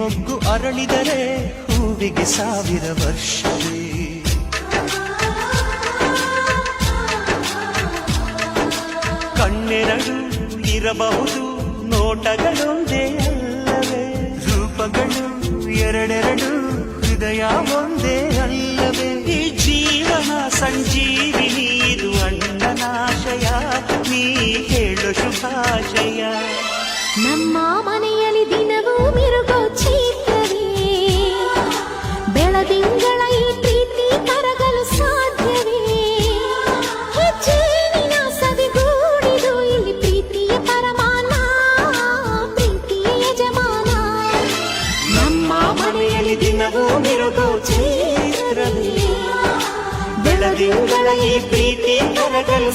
ಮೊಗ್ಗು ಅರಳಿದರೆ ಹೂವಿಗೆ 1000 ವರ್ಷವೇ. ಕಣ್ಣೆರಡು ಇರಬಹುದು, ನೋಟಗಳೊಂದೇ ಅಲ್ಲವೇ? ರೂಪಗಳು ಎರಡೆರಡು, ಹೃದಯ ಒಂದೇ ಅಲ್ಲವೇ? ಈ ಜೀವನ ಸಂಜೀವಿನಿ, ಇದು ಅಣ್ಣನಾಶಯ, ನೀ ಹೇಳು ಶುಭಾಶಯ. ನಮ್ಮ ಮನೆಯಲ್ಲಿ ದಿನವೂ ಮಿರುಗೋ ಚೈತ್ರವೇ, ಬೆಳದಿಂಗಳ ಈ ಪ್ರೀತಿ ಕರಗಲು ಸಾಧ್ಯವೇ? ಹೆಜ್ಜೇನಿನ ಸವಿಗೂಡಿದು ಇಲ್ಲಿ ಪ್ರೀತಿಯ ಪರಮಾನ, ಪ್ರೀತಿಯ ಯಜಮಾನ. ನಮ್ಮ ಮನೆಯಲ್ಲಿ ದಿನವೂ ಮಿರುಗೋ ಚೈತ್ರವೇ, ಬೆಳದಿಂಗಳ ಈ ಪ್ರೀತಿ ಕರಗಲು